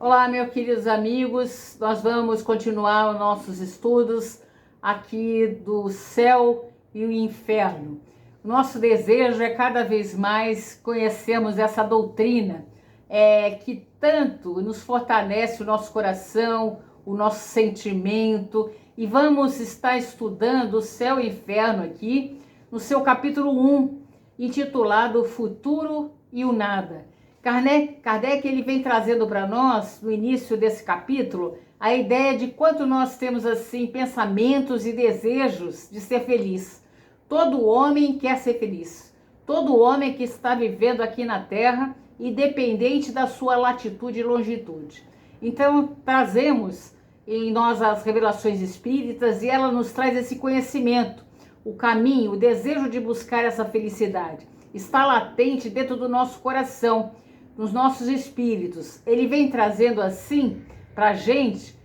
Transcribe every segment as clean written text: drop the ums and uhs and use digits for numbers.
Olá, meus queridos amigos, nós vamos continuar os nossos estudos aqui do céu e o inferno. Nosso desejo é cada vez mais conhecermos essa doutrina que tanto nos fortalece o nosso coração, o nosso sentimento, e vamos estar estudando o céu e o inferno aqui no seu capítulo 1, intitulado O Futuro e o Nada. Kardec ele vem trazendo para nós, no início desse capítulo, a ideia de quanto nós temos assim pensamentos e desejos de ser feliz. Todo homem quer ser feliz. Todo homem que está vivendo aqui na Terra, independente da sua latitude e longitude. Então, trazemos em nós as revelações espíritas e ela nos traz esse conhecimento, o caminho, o desejo de buscar essa felicidade. Está latente dentro do nosso coração, nos nossos espíritos. Ele vem trazendo assim para a gente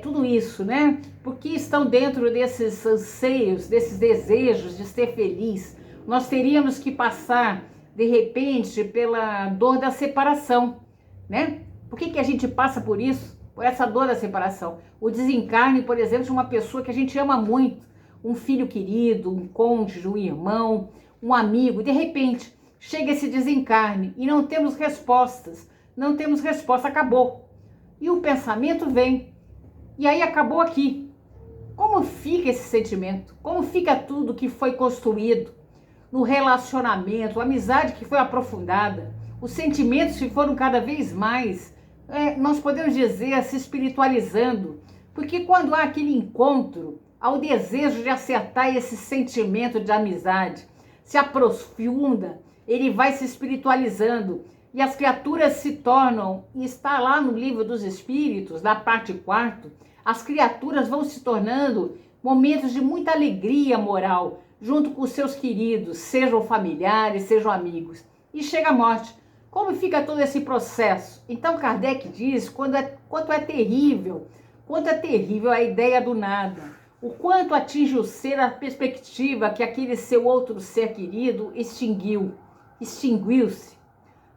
tudo isso, né? Porque estão dentro desses anseios, desses desejos de ser feliz. Nós teríamos que passar, de repente, pela dor da separação, né? Por que a gente passa por isso? Por essa dor da separação. O desencarne, por exemplo, de uma pessoa que a gente ama muito, um filho querido, um cônjuge, um irmão, um amigo, de repente chega esse desencarne e não temos respostas, acabou. E o pensamento vem, e aí acabou aqui. Como fica esse sentimento? Como fica tudo que foi construído no relacionamento, a amizade que foi aprofundada, os sentimentos que foram cada vez mais, nós podemos dizer, se espiritualizando, porque quando há aquele encontro, há o desejo de acertar esse sentimento de amizade, se aprofunda, ele vai se espiritualizando e as criaturas se tornam, e está lá no livro dos Espíritos, na parte 4, as criaturas vão se tornando momentos de muita alegria moral, junto com os seus queridos, sejam familiares, sejam amigos. E chega a morte. Como fica todo esse processo? Então Kardec diz quanto é terrível a ideia do nada. O quanto atinge o ser a perspectiva que aquele seu outro ser querido extinguiu-se,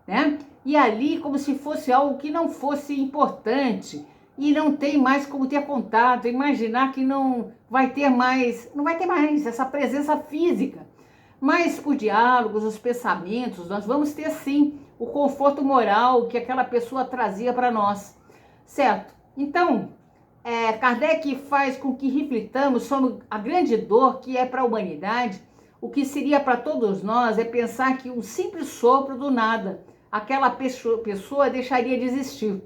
né? E ali como se fosse algo que não fosse importante e não tem mais como ter contato, imaginar que não vai ter mais essa presença física. Mas por diálogos, os pensamentos, nós vamos ter sim o conforto moral que aquela pessoa trazia para nós, certo? Então, Kardec faz com que reflitamos sobre a grande dor que é para a humanidade. O que seria para todos nós é pensar que um simples sopro do nada, aquela pessoa deixaria de existir.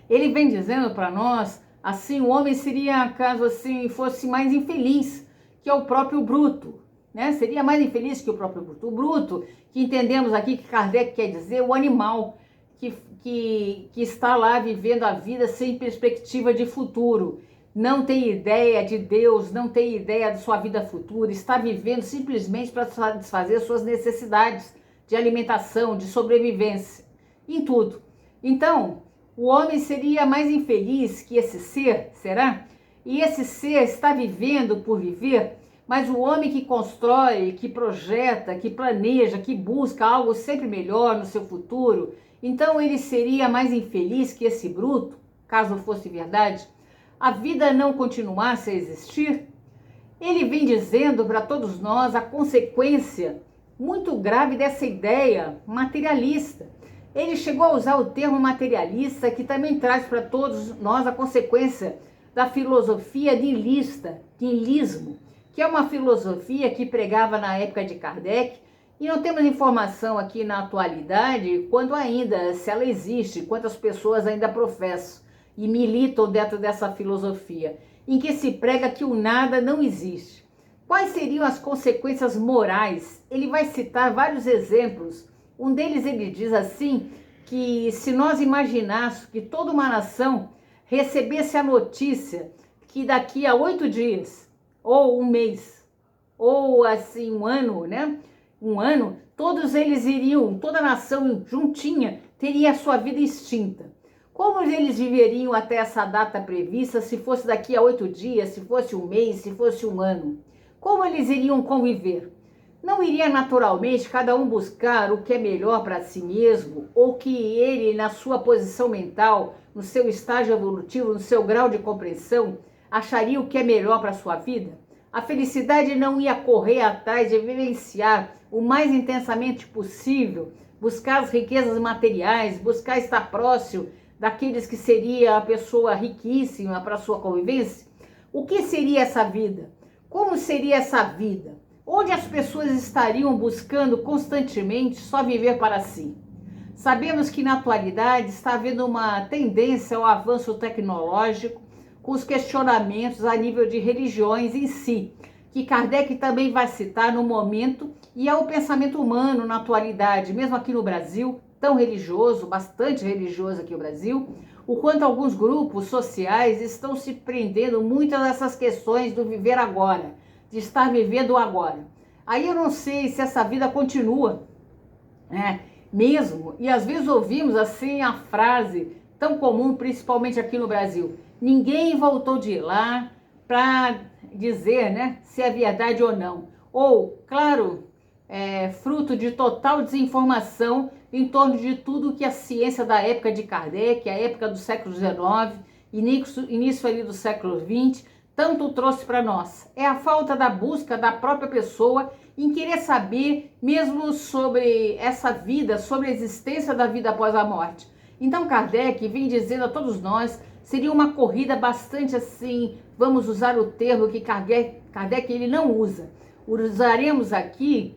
Ele vem dizendo para nós, assim, o homem seria, caso assim fosse mais infeliz que o próprio bruto, né? Seria mais infeliz que o próprio bruto. O bruto, que entendemos aqui que Kardec quer dizer, o animal que está lá vivendo a vida sem perspectiva de futuro, não tem ideia de Deus, não tem ideia de sua vida futura, está vivendo simplesmente para satisfazer suas necessidades de alimentação, de sobrevivência, em tudo. Então, o homem seria mais infeliz que esse ser, será? E esse ser está vivendo por viver, mas o homem que constrói, que projeta, que planeja, que busca algo sempre melhor no seu futuro, então ele seria mais infeliz que esse bruto, caso fosse verdade, a vida não continuasse a existir. Ele vem dizendo para todos nós a consequência muito grave dessa ideia materialista. Ele chegou a usar o termo materialista, que também traz para todos nós a consequência da filosofia niilismo, que é uma filosofia que pregava na época de Kardec, e não temos informação aqui na atualidade quando ainda, se ela existe, quantas pessoas ainda professam e militam dentro dessa filosofia, em que se prega que o nada não existe. Quais seriam as consequências morais? Ele vai citar vários exemplos. Um deles ele diz assim, que se nós imaginássemos que toda uma nação recebesse a notícia que daqui a 8 dias, ou um mês, ou assim um ano, né? Todos eles iriam, toda a nação juntinha teria a sua vida extinta. Como eles viveriam até essa data prevista, se fosse daqui a 8 dias, se fosse um mês, se fosse um ano? Como eles iriam conviver? Não iria naturalmente cada um buscar o que é melhor para si mesmo, ou que ele, na sua posição mental, no seu estágio evolutivo, no seu grau de compreensão, acharia o que é melhor para a sua vida? A felicidade não ia correr atrás de vivenciar o mais intensamente possível, buscar as riquezas materiais, buscar estar próximo daqueles que seria a pessoa riquíssima para a sua convivência? O que seria essa vida? Como seria essa vida? Onde as pessoas estariam buscando constantemente só viver para si? Sabemos que na atualidade está havendo uma tendência ao avanço tecnológico, com os questionamentos a nível de religiões em si, que Kardec também vai citar no momento, e é o pensamento humano na atualidade, mesmo aqui no Brasil, tão religioso, bastante religioso aqui no Brasil, o quanto alguns grupos sociais estão se prendendo muito a essas questões do viver agora, de estar vivendo agora. Aí eu não sei se essa vida continua, né, mesmo, e às vezes ouvimos assim a frase tão comum, principalmente aqui no Brasil: ninguém voltou de lá para dizer, né, se é verdade ou não. Ou, claro, fruto de total desinformação em torno de tudo que a ciência da época de Kardec, a época do século XIX, início ali do século XX, tanto trouxe para nós. É a falta da busca da própria pessoa em querer saber mesmo sobre essa vida, sobre a existência da vida após a morte. Então Kardec vem dizendo a todos nós, seria uma corrida bastante assim, vamos usar o termo que Kardec ele não usa. Usaremos aqui,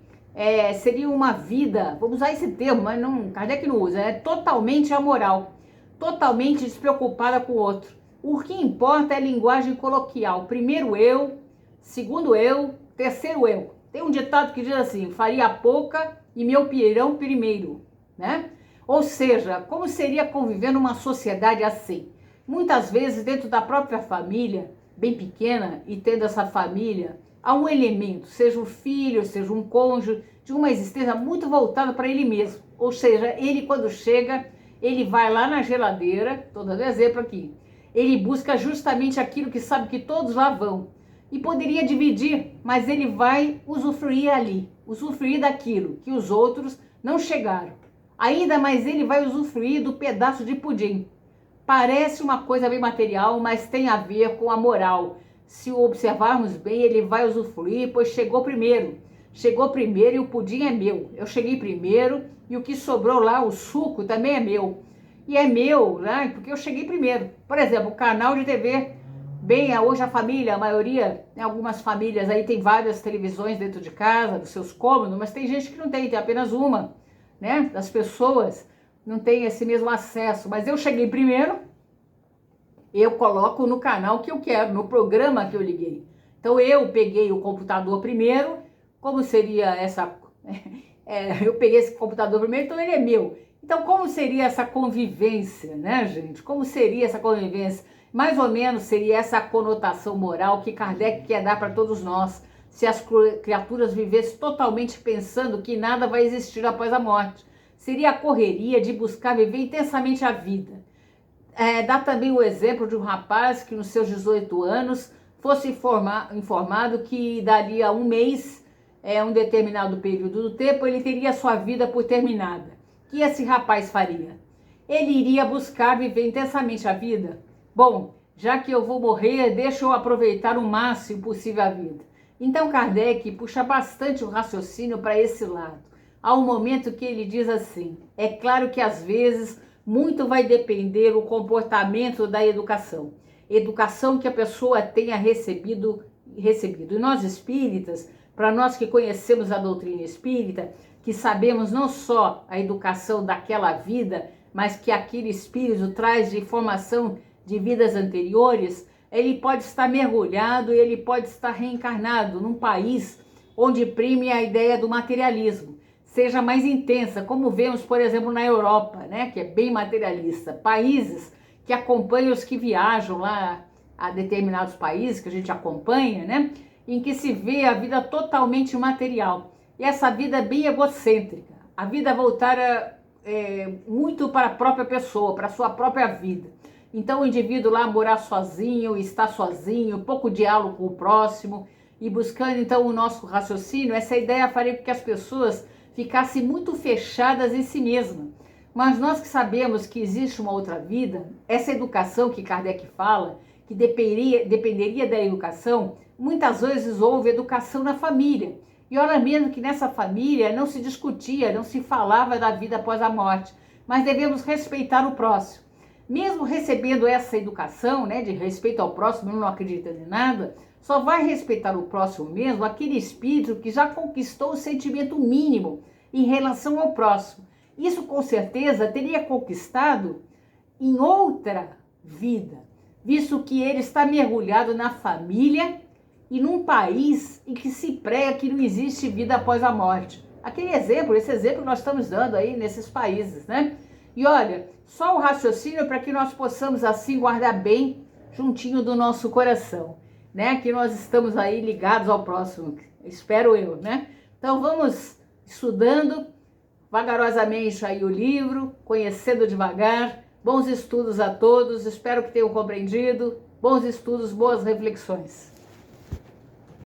seria uma vida, vamos usar esse termo, mas não, Kardec não usa, é totalmente amoral, totalmente despreocupada com o outro. O que importa é a linguagem coloquial. Primeiro eu, segundo eu, terceiro eu. Tem um ditado que diz assim: faria pouca e meu pirão primeiro, né? Ou seja, como seria conviver numa sociedade assim? Muitas vezes dentro da própria família, bem pequena, e tendo essa família, há um elemento, seja um filho, seja um cônjuge, de uma existência muito voltada para ele mesmo. Ou seja, ele quando chega, ele vai lá na geladeira, estou dando exemplo aqui, ele busca justamente aquilo que sabe que todos lá vão. E poderia dividir, mas ele vai usufruir ali, usufruir daquilo que os outros não chegaram. Ainda mais ele vai usufruir do pedaço de pudim. Parece uma coisa bem material, mas tem a ver com a moral. Se o observarmos bem, ele vai usufruir, pois chegou primeiro. Chegou primeiro e o pudim é meu. Eu cheguei primeiro e o que sobrou lá, o suco, também é meu. E é meu, né? Porque eu cheguei primeiro. Por exemplo, o canal de TV, bem, hoje a família, a maioria, né, algumas famílias aí tem várias televisões dentro de casa, dos seus cômodos, mas tem gente que não tem apenas uma, né? Das pessoas não tem esse mesmo acesso. Mas eu cheguei primeiro, eu coloco no canal que eu quero, no programa que eu liguei. Então eu peguei o computador primeiro, como seria essa... eu peguei esse computador primeiro, então ele é meu. Então, como seria essa convivência, né, gente? Como seria essa convivência? Mais ou menos seria essa conotação moral que Kardec quer dar para todos nós, se as criaturas vivessem totalmente pensando que nada vai existir após a morte. Seria a correria de buscar viver intensamente a vida. Dá também o exemplo de um rapaz que nos seus 18 anos fosse informado que dali a um mês, um determinado período do tempo, ele teria sua vida por terminada. O que esse rapaz faria? Ele iria buscar viver intensamente a vida? Bom, já que eu vou morrer, deixa eu aproveitar o máximo possível a vida. Então Kardec puxa bastante o raciocínio para esse lado. Há um momento que ele diz assim: é claro que às vezes muito vai depender do comportamento da educação. Educação que a pessoa tenha recebido. E nós espíritas, para nós que conhecemos a doutrina espírita, que sabemos não só a educação daquela vida, mas que aquele espírito traz de informação de vidas anteriores, ele pode estar mergulhado e ele pode estar reencarnado num país onde prime a ideia do materialismo, seja mais intensa, como vemos, por exemplo, na Europa, né, que é bem materialista. Países que acompanham os que viajam lá a determinados países que a gente acompanha, né, em que se vê a vida totalmente material. E essa vida é bem egocêntrica, a vida voltada muito para a própria pessoa, para a sua própria vida. Então o indivíduo lá morar sozinho, estar sozinho, pouco diálogo com o próximo, e buscando então o nosso raciocínio, essa ideia faria com que as pessoas ficassem muito fechadas em si mesmas. Mas nós que sabemos que existe uma outra vida, essa educação que Kardec fala, que dependeria da educação, muitas vezes houve educação na família. E ora mesmo que nessa família não se discutia, não se falava da vida após a morte, mas devemos respeitar o próximo. Mesmo recebendo essa educação, né, de respeito ao próximo, não acreditando em nada, só vai respeitar o próximo mesmo aquele espírito que já conquistou o sentimento mínimo em relação ao próximo. Isso com certeza teria conquistado em outra vida, visto que ele está mergulhado na família e num país em que se prega que não existe vida após a morte. Esse exemplo que nós estamos dando aí nesses países, né? E olha, só o raciocínio para que nós possamos assim guardar bem juntinho do nosso coração, né? Que nós estamos aí ligados ao próximo, espero eu, né? Então vamos estudando vagarosamente aí o livro, conhecendo devagar. Bons estudos a todos, espero que tenham compreendido. Bons estudos, boas reflexões.